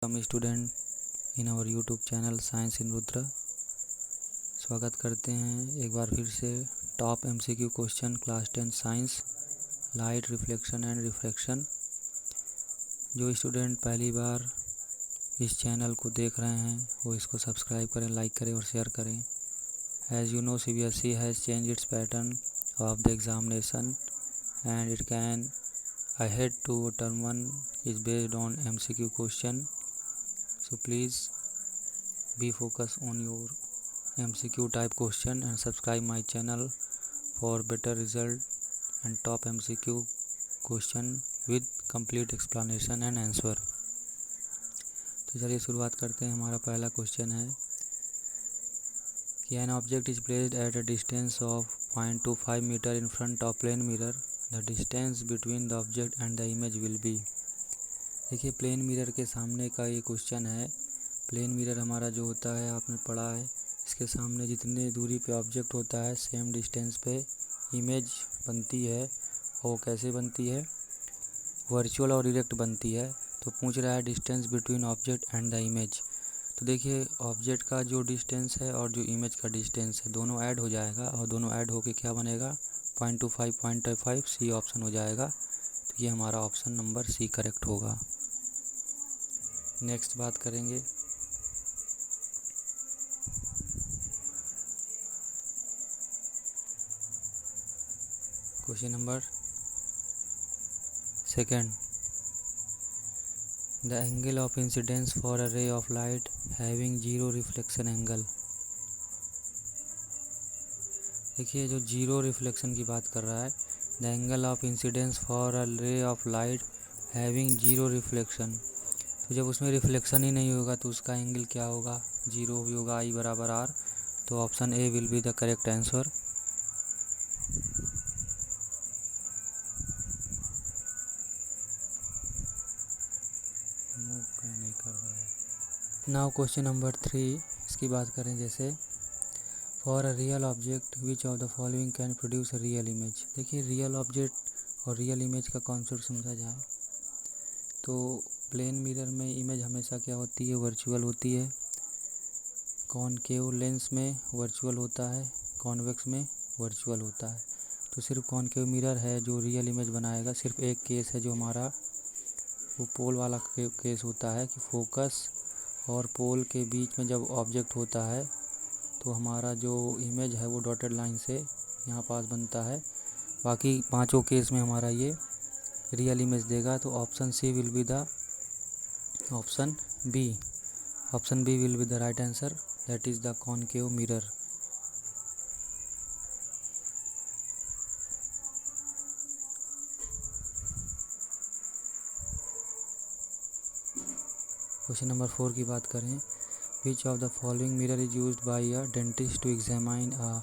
Welcome student in our YouTube channel science in Rudra. स्वागत करते हैं एक बार फिर से top MCQ question class 10 science light reflection and refraction. जो स्टूडेंट पहली बार इस चैनल को देख रहे हैं वो इसको सब्सक्राइब करें, लाइक करें और शेयर करें। As you know, CBSE has change its pattern of the examination and it can ahead to term 1 is based on MCQ question, so please be focused on your MCQ type question and subscribe my channel for better result and top MCQ question with complete explanation and answer। तो चलिए शुरुआत करते हैं। हमारा पहला question है कि an object is placed at a distance of 0.25 meter in front of plane mirror, the distance between the object and the image will be। देखिए, प्लेन मिरर के सामने का ये क्वेश्चन है। प्लेन मिरर हमारा जो होता है आपने पढ़ा है, इसके सामने जितने दूरी पे ऑब्जेक्ट होता है सेम डिस्टेंस पे इमेज बनती है। और वो कैसे बनती है? वर्चुअल और डायरेक्ट बनती है। तो पूछ रहा है distance between object and the image. तो देखिए, ऑब्जेक्ट का जो डिस्टेंस है और जो इमेज का डिस्टेंस है दोनों ऐड हो जाएगा और दोनों ऐड होके क्या बनेगा? 0.25 सी ऑप्शन हो जाएगा। तो ये हमारा ऑप्शन नंबर सी करेक्ट होगा। नेक्स्ट बात करेंगे question number second. The angle of incidence for a ray of light having zero reflection angle. देखिए, जो जीरो रिफ्लेक्शन की बात कर रहा है, the angle of incidence for a ray of light having zero reflection. तो जब उसमें रिफ्लेक्शन ही नहीं होगा तो उसका एंगल क्या होगा? जीरो भी होगा, I बराबर R। तो option A will be the correct answer. नहीं कर रहा है। नाउ क्वेश्चन नंबर 3, इसकी बात करें जैसे for a real object which of the following can produce a real image. देखिए, रियल ऑब्जेक्ट और रियल इमेज का कॉन्सेप्ट समझा जाए तो प्लेन मिरर में इमेज हमेशा क्या होती है? वर्चुअल होती है। कॉनकेव लेंस में वर्चुअल होता है, कॉन्वेक्स में वर्चुअल होता है। तो सिर्फ कॉनकेव मिरर है जो रियल इमेज बनाएगा। सिर्फ एक केस है जो हमारा वो पोल वाला केस होता है कि फोकस और पोल के बीच में जब ऑब्जेक्ट होता है तो हमारा जो इमेज है वो डॉटेड लाइन से यहाँ पास बनता है। बाकी पांचों केस में हमारा ये रियल इमेज देगा। तो option C will be the option B. Option B will be the right answer, that is the concave mirror. Question number 4 की बात करें, which of the following mirror is used by a dentist to examine a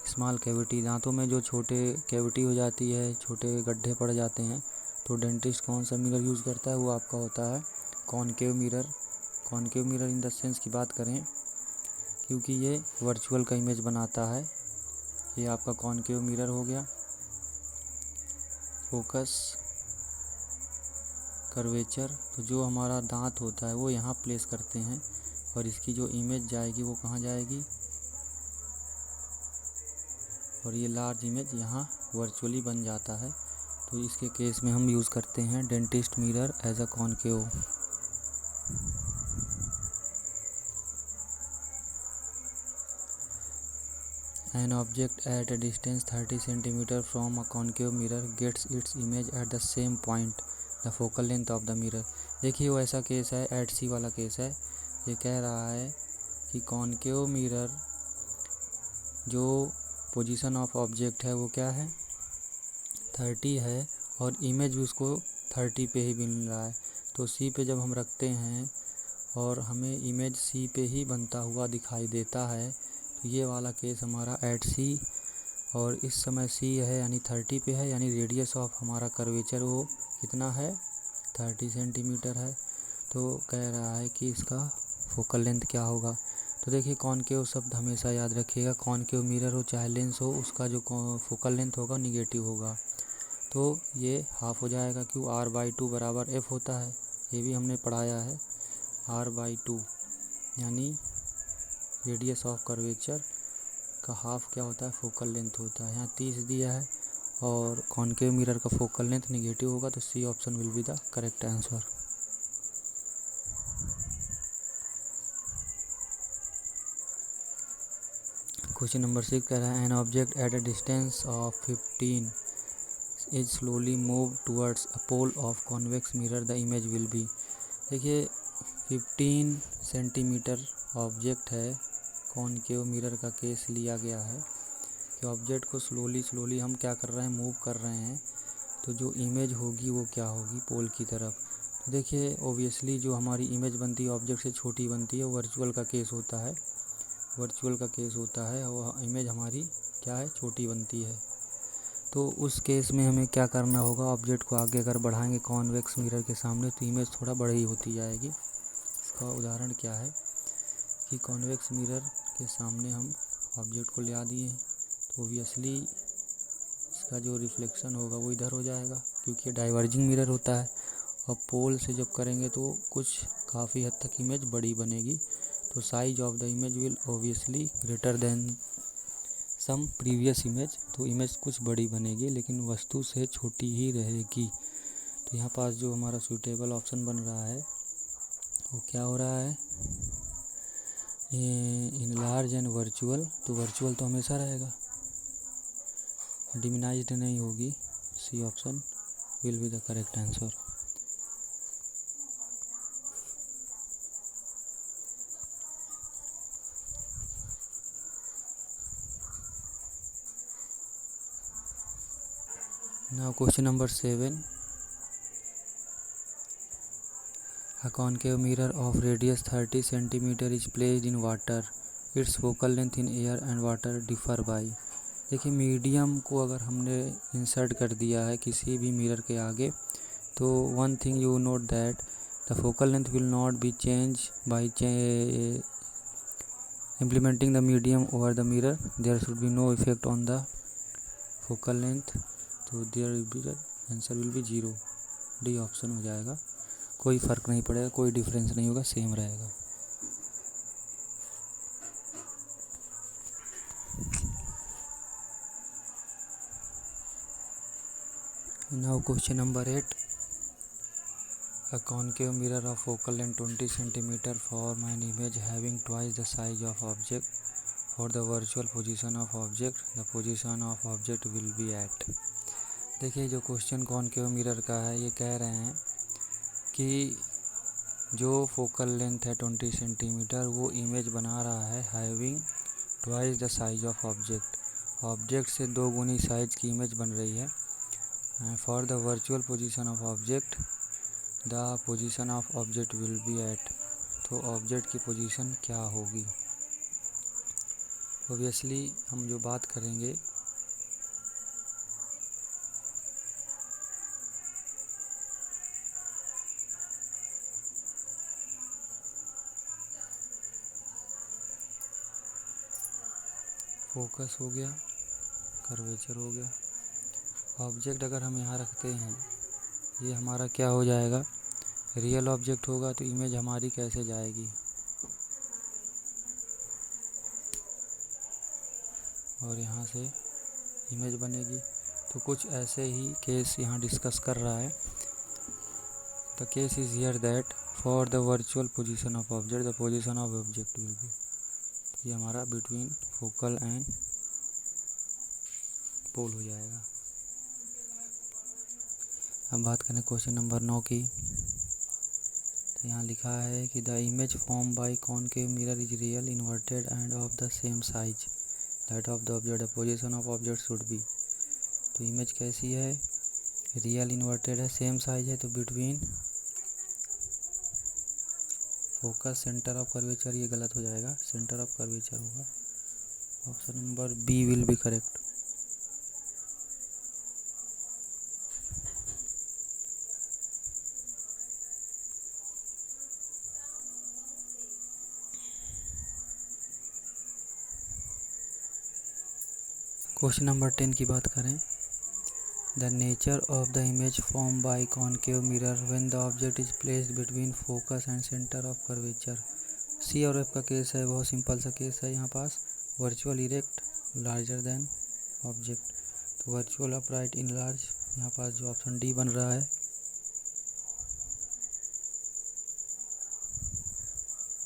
small cavity. दांतों में जो छोटे cavity हो जाती है, छोटे गड्ढे पड़ जाते हैं, तो डेंटिस्ट कौन सा मिरर यूज़ करता है? वो आपका होता है concave mirror. Concave mirror in the sense की बात करें क्योंकि ये वर्चुअल का इमेज बनाता है। ये आपका कॉनकेव मिरर हो गया। फोकस, कर्वेचर, तो जो हमारा दांत होता है वो यहाँ प्लेस करते हैं और इसकी जो इमेज जाएगी वो कहाँ जाएगी? और ये लार्ज इमेज यहाँ वर्चुअली बन जाता है। तो इसके केस में हम यूज़ करते हैं dentist mirror as a concave. An object at a distance 30 cm from a concave mirror gets its image at the same point, the focal length of the mirror। देखिए, वो ऐसा केस है, eight सी वाला case है। ये कह रहा है कि कॉनकेव मिरर जो पोजीशन ऑफ ऑब्जेक्ट है वो क्या है? 30 है और इमेज भी उसको 30 पे ही मिल रहा है। तो सी पे जब हम रखते हैं और हमें इमेज सी पे ही बनता हुआ दिखाई देता है, तो ये वाला केस हमारा एट सी और इस समय सी है यानी 30 पे है, यानी रेडियस ऑफ हमारा कर्वेचर वो कितना है? 30 सेंटीमीटर है। तो कह रहा है कि इसका फोकल लेंथ क्या होगा? तो देखिए, कॉनकेव शब्द हमेशा याद रखिएगा। कॉनकेव मिरर हो चाहे लेंस हो, उसका जो फोकल लेंथ होगा निगेटिव होगा। तो ये हाफ हो जाएगा, क्यों? R/2 बराबर F होता है। ये भी हमने पढ़ाया है। r/2, यानी रेडियस ऑफ कर्वेचर का हाफ क्या होता है, फोकल लेंथ होता है। यहाँ 30 दिया है और कॉनकेव मिरर का फोकल लेंथ निगेटिव होगा, तो C option will be the correct answer. Question number 6 कह रहा है an object at a distance of 15 is slowly move towards a pole of convex mirror, the image will be. देखिए 15 centimetre object है, concave mirror का case लिया गया है कि ऑब्जेक्ट को स्लोली हम क्या कर रहे हैं, मूव कर रहे हैं, तो जो इमेज होगी वो क्या होगी, पोल की तरफ। तो देखिए ओबियसली जो हमारी इमेज बनती है ऑब्जेक्ट से छोटी बनती है, वर्चुअल का केस होता है, वर्चुअल का केस होता है और इमेज हमारी क्या है, छोटी बनती है। तो उस केस में हमें क्या करना होगा, ऑब्जेक्ट को आगे अगर बढ़ाएंगे कॉन्वेक्स मिरर के सामने तो इमेज थोड़ा बड़ी होती जाएगी। इसका उदाहरण क्या है कि कॉन्वेक्स मिरर के सामने हम ऑब्जेक्ट को ले आ दिए हैं, तो ओबियसली इसका जो रिफ्लेक्शन होगा वो इधर हो जाएगा, क्योंकि ये डाइवर्जिंग मिरर होता है। और पोल से जब करेंगे तो कुछ काफ़ी हद तक इमेज बड़ी बनेगी, तो size of the image will obviously greater than some previous image, तो इमेज कुछ बड़ी बनेगी लेकिन वस्तु से छोटी ही रहेगी। तो यहाँ पास जो हमारा सूटेबल ऑप्शन बन रहा है वो क्या हो रहा है, इन लार्ज एंड वर्चुअल, तो वर्चुअल तो हमेशा रहेगा, डिमिनाइज्ड नहीं होगी। C option will be the correct answer. Now question number 7, a concave mirror of radius 30 cm is placed in water, its focal length in air and water differ by। देखिए medium को अगर हमने insert कर दिया है किसी भी mirror के आगे, तो one thing you note that the focal length will not be change by implementing the medium over the mirror, there should be no effect on the focal length, तो there will be the answer will be 0, D option हो जाएगा। कोई फ़र्क नहीं पड़ेगा, कोई difference नहीं होगा, सेम रहेगा। Now question number 8, a concave mirror of focal length 20 cm form an image having twice the size of object, for the virtual position of object the position of object will be at। देखिए जो question concave mirror का है ये कह रहे हैं कि जो फोकल लेंथ है 20 सेंटीमीटर वो इमेज बना रहा है having twice the size of object, object से 2 गुनी साइज की इमेज बन रही है। For the virtual position of object the position of object will be at, तो ऑब्जेक्ट की पोजीशन क्या होगी। ओबियसली हम जो बात करेंगे फोकस हो गया, कर्वेचर हो गया, ऑब्जेक्ट अगर हम यहाँ रखते हैं ये हमारा क्या हो जाएगा, रियल ऑब्जेक्ट होगा, तो इमेज हमारी कैसे जाएगी, और यहाँ से इमेज बनेगी। तो कुछ ऐसे ही केस यहाँ डिस्कस कर रहा है। The case is here that for the virtual position of object the position of object will B, ये हमारा बिटवीन फोकल एंड पोल हो जाएगा। अब बात करें क्वेश्चन नंबर 9 की, तो यहाँ लिखा है कि the image form by concave mirror is real inverted and of the same size that of the object, the position of object should be. तो इमेज कैसी है, रियल इन्वर्टेड है, सेम साइज है, तो between focus centre of curvature, ये गलत हो जाएगा, सेंटर ऑफ कर्वेचर होगा। Option number B will be correct. Question number 10 की बात करें, The nature of the image formed by concave mirror when the object is placed between focus and center of curvature. सी और F का case है, बहुत simple सा case है यहाँ पास। Virtual erect larger than object, तो वर्चुअल अपराइट इन लार्ज, यहाँ पास जो ऑप्शन डी बन रहा है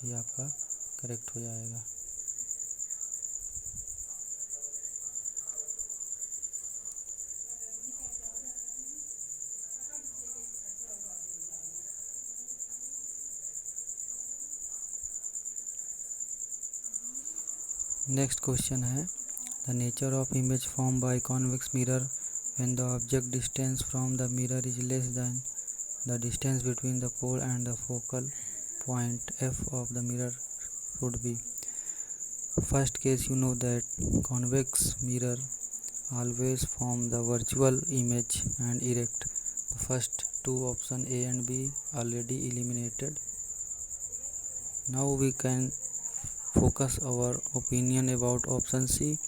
ये आपका करेक्ट हो जाएगा। नेक्स्ट क्वेश्चन है the nature of image form by convex mirror when the object distance from the mirror is less than the distance between the pole and the focal point f of the mirror should be. First case, you know that convex mirror always form the virtual image and erect. The first two option A and B already eliminated. Now we can focus our opinion about option C,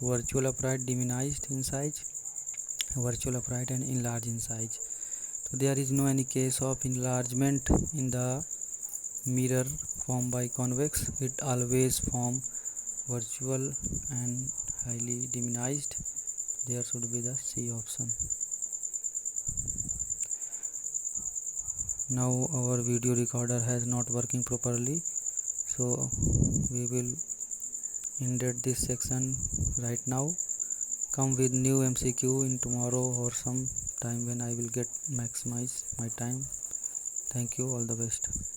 virtual upright diminished in size, virtual upright and enlarged in size. So there is no any case of enlargement in the mirror formed by convex. It always form virtual and highly diminished. There should be the C option. Now our video recorder has not working properly, so we will end this section right now. Come with new MCQ in tomorrow or some time when I will get maximize my time. Thank you, all the best.